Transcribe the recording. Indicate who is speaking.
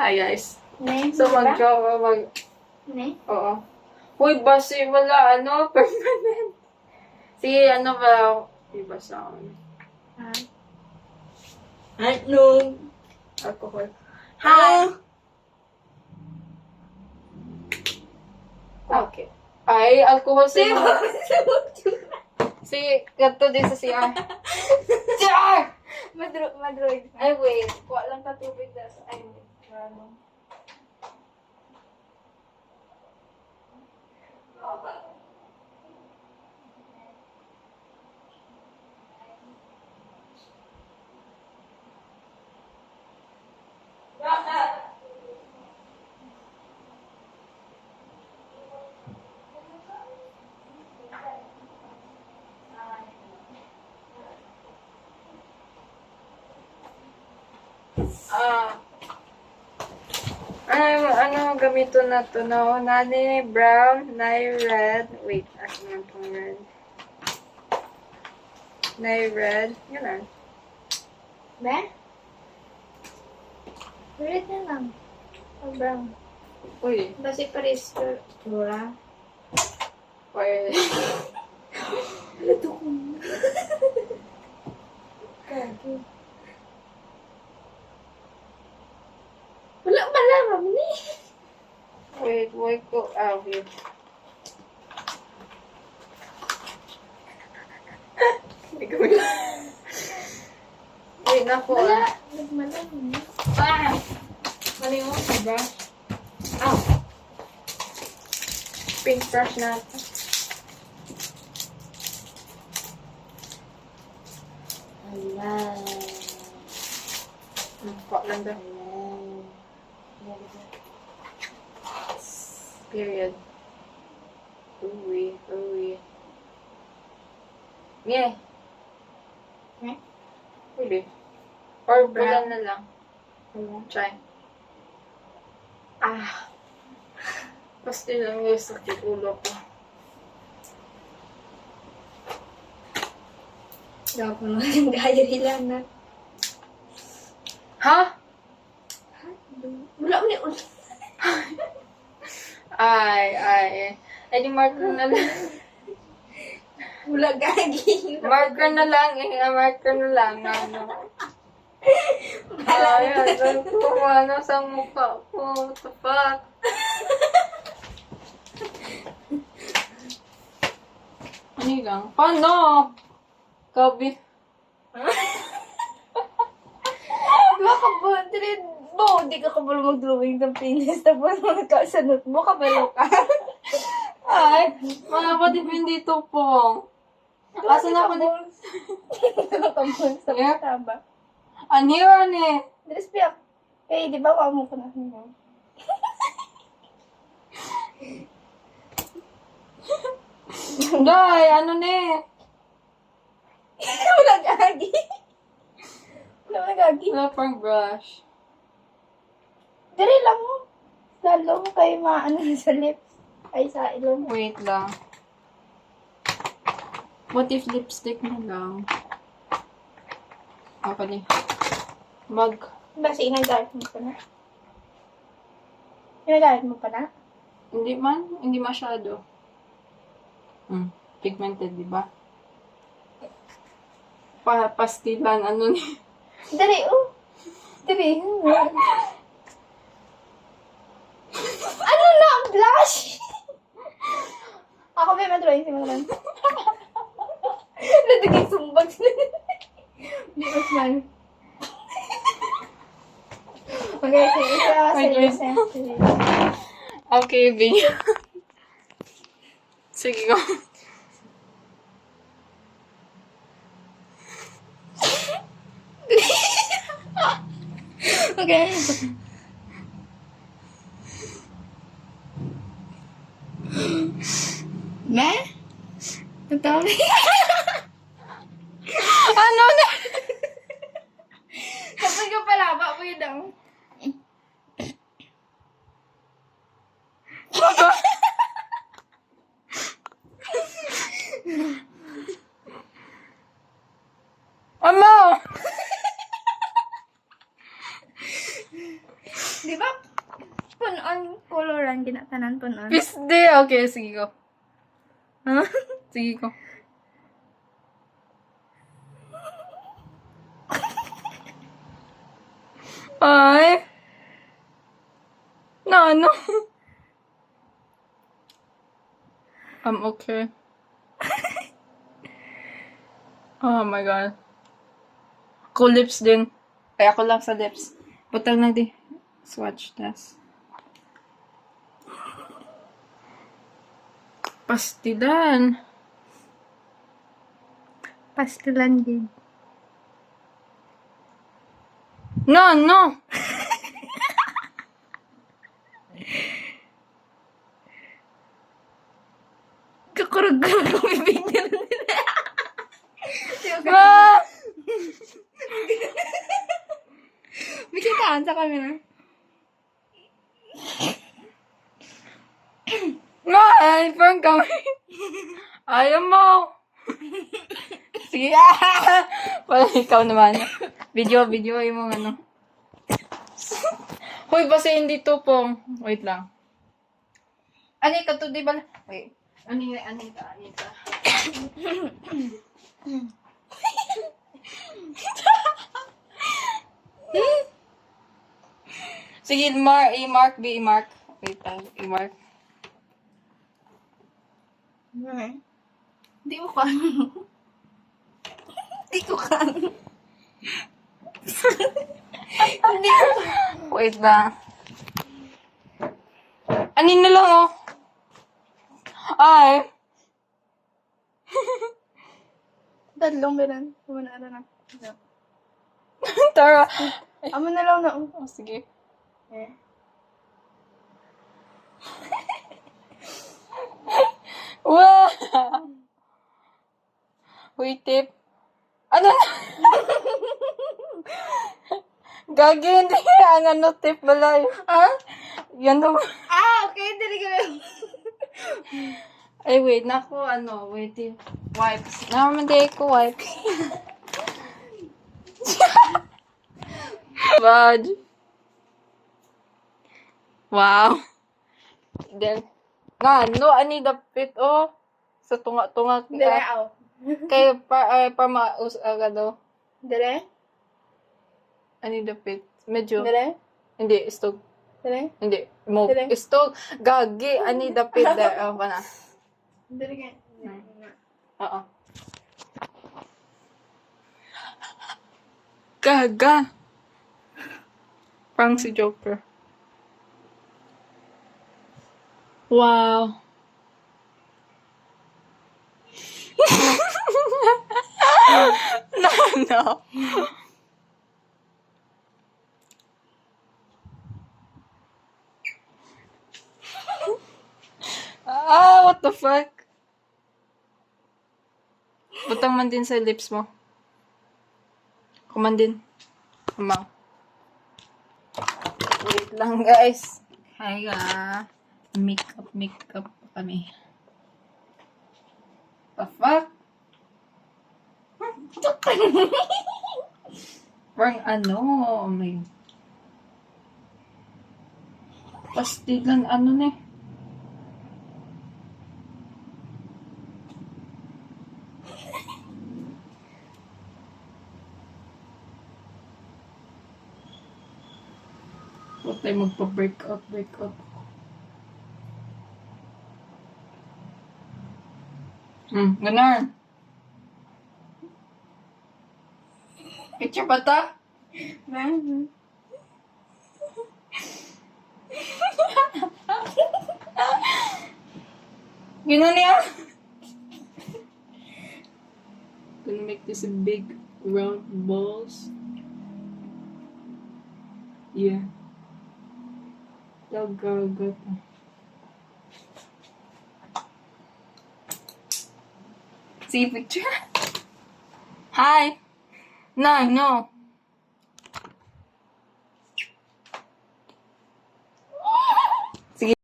Speaker 1: Hi guys.
Speaker 2: Ne?
Speaker 1: So
Speaker 2: Diba? Ne?
Speaker 1: Oo. Uy, basi wala, permanent. Si, ba, iba sa
Speaker 2: Ah.
Speaker 3: Ano?
Speaker 1: alcohol.
Speaker 3: Ha?
Speaker 1: Okay. Ay, alcohol sa Si, ganito din sa CR. CR!
Speaker 2: Madroid.
Speaker 1: Ay, wait. Kuha lang ka tubig na. Ay, wait. Ano? Ano gamito na to? No, nani brown, nai red. Wait, asan man tong red? Nai red. Yun na.
Speaker 2: Be? Red na lang. O brown.
Speaker 1: Uy.
Speaker 2: Basi pares ko. Wala.
Speaker 1: Uy.
Speaker 2: Ito ko. Kagi. Wala malaram ni.
Speaker 1: Wait ko. Wait. Hindi ko Wait na po.
Speaker 2: Wala. Nagmalam ni.
Speaker 1: Mali mo, diba? Pink brush na ito.
Speaker 2: Wala.
Speaker 1: Kuha lang daw. Period. Uwi. Yeah.
Speaker 2: Eh?
Speaker 1: Pwede. Or
Speaker 2: Brown.
Speaker 1: bulan na lang.
Speaker 2: Wala.
Speaker 1: Try. Basta lang yung sakit ulo ko.
Speaker 2: Daw ko naman yung gaya nila na.
Speaker 1: Ha?
Speaker 2: Wala mo ni ulo.
Speaker 1: Ay. Di marker na lang.
Speaker 2: Wala gagi.
Speaker 1: Marker na lang. Marker na lang. Ano? Ay, kumano sa mukha ko. What the fuck? Ano lang? Paano? Kabi.
Speaker 2: Diba ka ba? Di ka kabalo mag-drawing ng penis. Tapos magkasanot mo, kabalo ka.
Speaker 1: Ay, mga patipin dito po. Asan ako ni...
Speaker 2: Nakabol sa
Speaker 1: Yeah.
Speaker 2: mataba.
Speaker 1: Anira ni.
Speaker 2: Dres piyak. Eh, di ba wala mo ko na mo?
Speaker 1: Day, ano ni?
Speaker 2: Wala gagi. Wala gagi.
Speaker 1: Wala pang brush.
Speaker 2: Dire lang mo. Lalo mo kayo maano sa lips. Ay, sa ilong.
Speaker 1: Wait lang. What if lipstick na lang? Ako ni.
Speaker 2: Basta inagamit mo pa na. Inagamit mo pa na?
Speaker 1: Hindi man. Hindi masyado. Pigmented, di ba? Pastilan, ano ni?
Speaker 2: Dire, oh. Dire. Ano na? Blush? Ako may madrawing si Malan. Nadagay sumbag sila. Bukas man. Okay, sige. Sige.
Speaker 1: Okay, Bing. Sige, go.
Speaker 2: Okay. Ma? Natami?
Speaker 1: Ano na?
Speaker 2: Kapag ka palaba mo yun daw.
Speaker 1: Ama!
Speaker 2: Di ba? Punon, coloran, ginatanan punon.
Speaker 1: Pisde. Okay, sige ko. Huh? Sige ko. Ay. No. I'm okay. Oh my God. Ako lips din. Ay, ako lang sa lips. Butang na di. Swatch test. Pastilan.
Speaker 2: Pastilan din.
Speaker 1: No.
Speaker 2: Kakurag-kurag ang bibig nila.
Speaker 1: Ah!
Speaker 2: Bikitaan sa camera.
Speaker 1: Ay, parang kami. Ayaw mo. Sige. Wala, ikaw naman. Video yung mga ano. Hoy, basta hindi tupong. Wait lang. Anika to, di ba? Wait. Anita. Sige, i-mark. Wait lang, i-mark.
Speaker 2: Hindi mo ka. Hindi ko ka. Hindi ko ka.
Speaker 1: Wait lang. Anin na lang, oh. Ay.
Speaker 2: Tatlong ganun. Kumana na.
Speaker 1: Tara.
Speaker 2: Amo na lang na.
Speaker 1: Oh, sige.
Speaker 2: Eh.
Speaker 1: Wow! Wait, tip. Ano na? Gagi, hindi ang ano, tip balay.
Speaker 2: Ha?
Speaker 1: Yan daw.
Speaker 2: Okay. Dali ka lang.
Speaker 1: Ay, wait. Naku, wait, tip. Wipes. Namamanday ko, wipes. Bad. Wow. Then, ani dapit, oh. Sa tunga-tunga.
Speaker 2: Dali, aw.
Speaker 1: Kaya, pa maus agad, oh.
Speaker 2: Dali?
Speaker 1: Ani dapit. Medyo.
Speaker 2: Dali?
Speaker 1: Hindi, istog.
Speaker 2: Dali?
Speaker 1: Hindi. Mo,
Speaker 2: Dali.
Speaker 1: istog. Gagi. Ani dapit. Pa na.
Speaker 2: Dali ka.
Speaker 1: Oo. Gaga. Parang si Joker. Wow. No. What the fuck? Butang man din sa lips mo. Kuman din. Kumaw. Wait lang, guys. Hi, Makeup kami. The fuck? Parang may pastilan, ne? Huwag tayo magpa-break out. Ganun. Picture ba ta? Ganun niya. Gonna make this a big round balls. Yeah. Gaga. See picture? Hi. No.